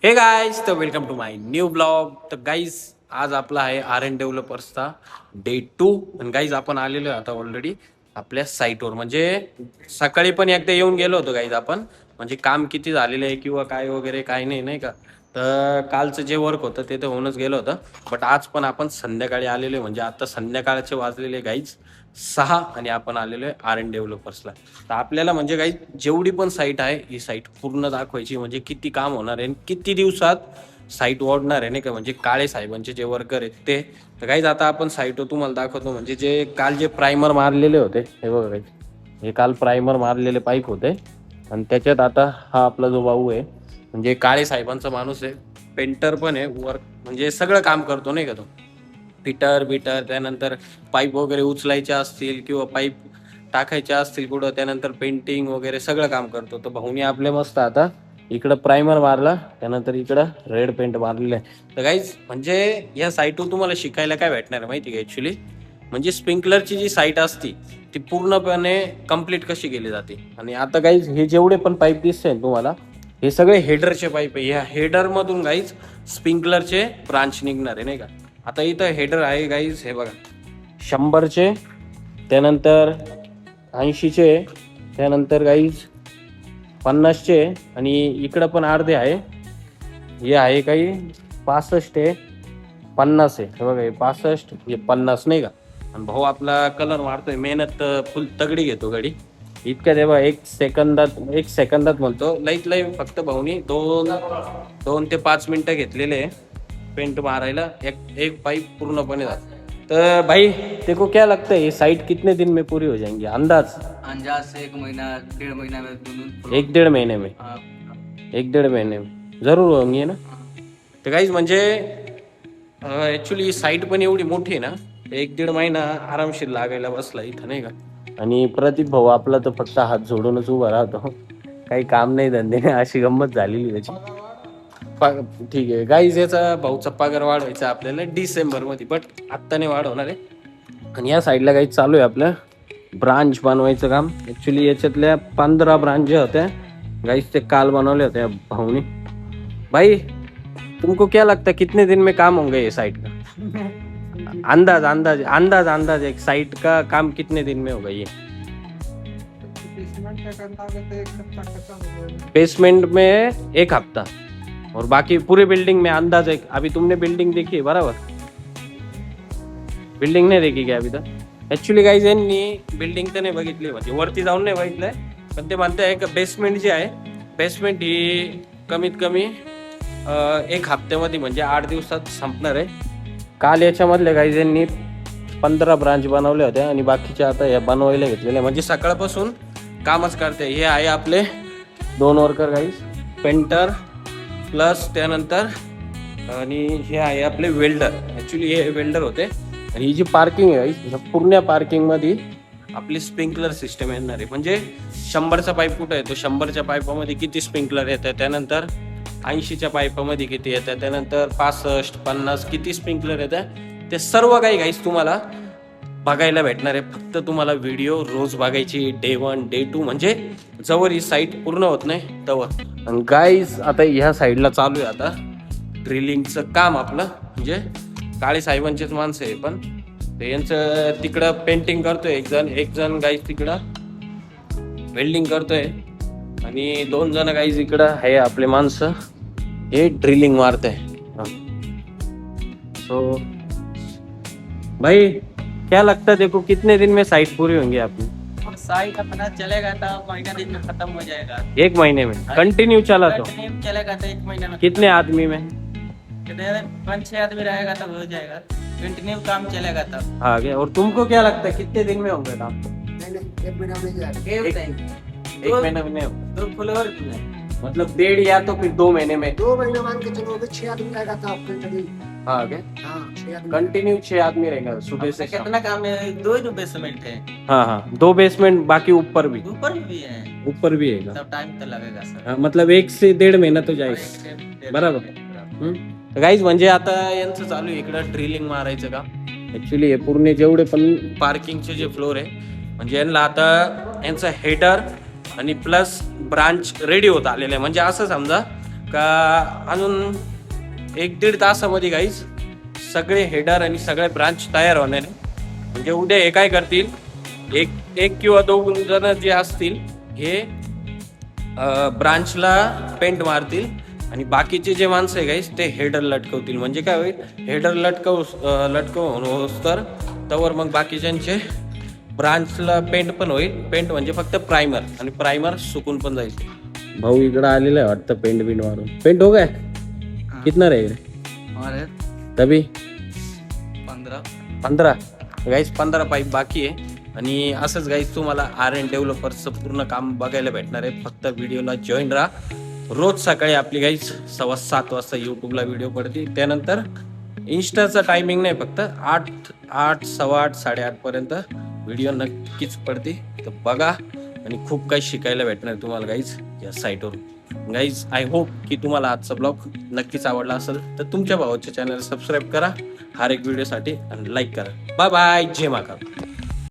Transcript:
हे गाईज तर welcome to my new blog. तर गाईज आज आपला आहे RN डेव्हलपर्सचा डे 2. आणि गाईज आपण आलेलो आहे आता ऑलरेडी आपल्या साईटवर. म्हणजे सकाळी पण एकदा येऊन गेलो होतो गाईज आपण, म्हणजे काम किती झालेलं आहे किंवा काय वगैरे काय नाही नाही का. तर कालचं जे वर्क होतं ते तर होऊनच गेलं होतं. बट आज पण आपण संध्याकाळी आलेलो आहे, म्हणजे आता संध्याकाळचे वाजलेले गाईज 6 आणि आपण आलेलो आहे RN डेव्हलपर्सला. तर आपल्याला म्हणजे काही जेवढी पण साईट आहे ही साईट पूर्ण दाखवायची, म्हणजे किती काम होणार आहे आणि किती दिवसात साईट ओढणार आहे नाही का. म्हणजे काळे साहेबांचे जे वर्कर आहेत ते. तर काहीच आता आपण साईट तुम्हाला दाखवतो. म्हणजे जे काल जे प्रायमर मारलेले होते हे बघा काही, हे काल प्रायमर मारलेले पाईप होते. आणि त्याच्यात आता हा आपला जो भाऊ आहे म्हणजे काळे साहेबांचा माणूस आहे, पेंटर पण आहे, वर्क म्हणजे सगळं काम करतो नाही का तो. फिटर बिटर, त्यानंतर पाईप वगैरे उचलायचे असतील किंवा पाईप टाकायचे असतील कुठं, त्यानंतर पेंटिंग वगैरे सगळं काम करतो. तर भाऊनी आपले मस्त आता इकडं प्रायमर मारला, त्यानंतर इकडं रेड पेंट मारलेलं आहे. तर गाईज म्हणजे या साईटवर तुम्हाला शिकायला काय भेटणार आहे माहिती आहे का ॲक्च्युली, म्हणजे स्प्रिंकलरची जी साईट असती ती पूर्णपणे कंप्लीट कशी केली जाते. आणि आता गाईज हे जेवढे पण पाईप दिसते तुम्हाला, हे सगळे हेडरचे पाईप आहे. ह्या हेडरमधून गाईज स्प्रिंकलरचे ब्रांच निघणार आहे नाही का. आता इथं हेडर आहे गाईज, हे बघा 100चे, त्यानंतर 80चे, त्यानंतर गाईज 50चे, आणि इकडं पण अर्धे आहे. हे आहे काही 65 आहे, 50 आहे. हे बघा हे 65 हे 50 नाही का. आणि भाऊ आपला कलर मारतोय, मेहनत फुल तगडी घेतो गाडी. इतक्या तेव्हा 1 सेकंदात म्हणतो, लईत लई फक्त भाऊनी 2 ते 5 मिनिटं घेतलेले आहे पेंट मारायला. एक पाइप पूर्णपने जात. तर भाई तेको क्या लगता है ये साइट कितने दिन में पूरी हो जाएंगी अंदाज? अंदाज से 1 महीना 1.5 महीना में दोनों 1-1.5 महीने में, हाँ, 1-1.5 महीने में जरूर होंगी ना. तर काहीच म्हणजे ऍक्च्युली साईट पण एवढी मोठी आहे ना, 1-1.5 महिना आरामशीर लागायला बसला इथं नाही का. आणि प्रदीप भाऊ आपला तर फक्त हात जोडूनच उभा राहतो, काही काम नाही धंदे नाही, अशी गंमत झालेली त्याची. ठीक आहे गाईज, याचा भाऊचा पगार वाढवायचा आपल्याला डिसेंबर मध्ये, बट आत्ता नाही वाढवणार आहे. आणि या साईडला काही चालू आहे आपलं ब्रांच बनवायचं काम. ऍक्च्युली याच्यातल्या 15 ब्रांच ज्या होत्या गाईज ते काल बनवल्या होत्या भाऊनी. भाई तुमको क्या लगता है कितने दिन में काम होंगे ये साइट का? अंदाज अंदाज अंदाज अंदाज एक साइट का काम कितने दिन में होगा ये? बेसमेंट में 1 हफ्ता और बाकी पूरी बिल्डिंग में अंदाज एक. अभी तुमने बिल्डिंग देखी है बराबर? बिल्डिंग नाही देखी क्या अभी तक? ऍक्च्युली गाईज यांनी बिल्डिंग तर नाही बघितली, म्हणजे वरती जाऊन नाही बघितलंय, पण ते म्हणताय का बेसमेंट जी आहे, बेसमेंट ही कमीत कमी 1 हफ्त्यामध्ये म्हणजे 8 दिवसात संपणार आहे. काल याच्यामधल्या गाईज यांनी 15 ब्रांच बनवल्या होत्या आणि बाकीच्या आता या बनवायला घेतलेल्या, म्हणजे सकाळपासून कामच करते. हे आहे आपले 2 वर्कर गाईज, पेंटर प्लस त्यानंतर, आणि हे आहे आपले वेल्डर. ॲक्च्युली हे वेल्डर होते. आणि ही जी पार्किंग आहे गाईज, पूर्ण पार्किंगमध्ये आपली स्प्रिंकलर सिस्टम येणार आहे. म्हणजे 100चा पाईप कुठं येतो, 100च्या पाईपामध्ये किती स्प्रिंकलर येतं, त्यानंतर 80च्या पाईपामध्ये किती येतं, त्यानंतर 65, 50 किती स्प्रिंकलर येतं, ते सर्व काही गाईज तुम्हाला बघायला भेटणार आहे. फक्त तुम्हाला व्हिडिओ रोज बघायची, डे 1 डे 2, म्हणजे जवळ ही साईट पूर्ण होत नाही तवर. आणि गाईज आता ह्या साईडला चालू आहे आता ड्रिलिंगचं काम आपलं, म्हणजे काळे साहेबांचेच माणसं आहे, पण ते यांचं तिकडं पेंटिंग करतोय एक जण गाईज तिकडं वेल्डिंग करतोय, आणि 2 जण गाईज इकडं आहे आपले माणसं, हे ड्रिलिंग मारत आहे. सो भाई क्या लगता है देखो कितने दिन में साइट पूरी होंगी आपकी? साइट अपना चलेगा तो महीना दिन में खत्म हो जाएगा. 1 महीने में कंटिन्यू चला तो? कंटिन्यू चलेगा तो 1 महीना में. कितने आदमी में? कितने 5-6 आदमी रहेगा तब हो जाएगा. कंटिन्यू काम चलेगा तब. हाँ गया. और तुमको क्या लगता है कितने दिन में होंगे काम? 1 महीना में जाएगा. एक महीना में नहीं, 2 फ्लोर में, मतलब 1.5 या तो फिर 2 महीने में. 2 महीने मान के चलो, अभी 6 आदमी रहेगा तो आपके कभी. हाँ क्या हाँ 6 आदमी. कंटिन्यू 6 आदमी रहेगा सुबह से शाम. कितना काम है? 2 ही बेसमेंट है, हाँ हाँ 2 बेसमेंट, बाकी ऊपर भी ऊपर भी है, ऊपर भी है. तब टाइम तो लगेगा सर. हाँ, मतलब 1 से 1.5 महीना तो जाएगा. बराबर. गाईज म्हणजे आता यांचं चालू आहे इकडं ड्रिलिंग मारायचं का. ऍक्च्युली हे पूर्ण जेवढे पण पार्किंगचे जे फ्लोर आहे, म्हणजे यांना आता यांचा हेडर आणि प्लस ब्रांच रेडी होत आलेलं आहे. म्हणजे असं समजा का अजून 1-1.5 तासामध्ये गाईज सगळे हेडर आणि सगळे ब्रांच तयार होणार आहे. म्हणजे उद्या हे काय करतील, एक किंवा 2 जण जे असतील हे ब्रांचला पेंट मारतील आणि बाकीचे जे माणसं आहे गाईज ते हेडर लटकवतील. म्हणजे काय होईल, हेडर लटकवून तर तवर मग बाकीच्यांचे ब्रांचला पेंट पण होईल. पेंट म्हणजे फक्त प्रायमर, आणि प्रायमर सुकून पण जाईल. भाऊ इकडं आलेलं आहे वाटतं पेंट मारून. पेंट हो गया कितना रहेगा और तभी 15 गाईज 15 पाईप बाकी आहे. आणि असंच गाईज तुम्हाला RN डेव्हलपर्सचं पूर्ण काम बघायला भेटणार आहे. फक्त व्हिडिओला जॉईन राहा. रोज सकाळी आपली गाईज 7:15 वाजता यूट्यूबला व्हिडिओ पडते. त्यानंतर इंस्टाचा टायमिंग नाही, फक्त 8, 8:15, 8:30 पर्यंत व्हिडिओ नक्कीच पडते. तर बघा आणि खूप काही शिकायला भेटणार तुम्हाला गाईज या साईटवर. गाईज आय होप की तुम्हाला आजचा ब्लॉग नक्कीच आवडला असेल. तर तुमच्या भावाच्या चॅनल सबस्क्राईब करा हर एक व्हिडिओसाठी आणि लाईक करा. बाय बाय, जय महाकाल.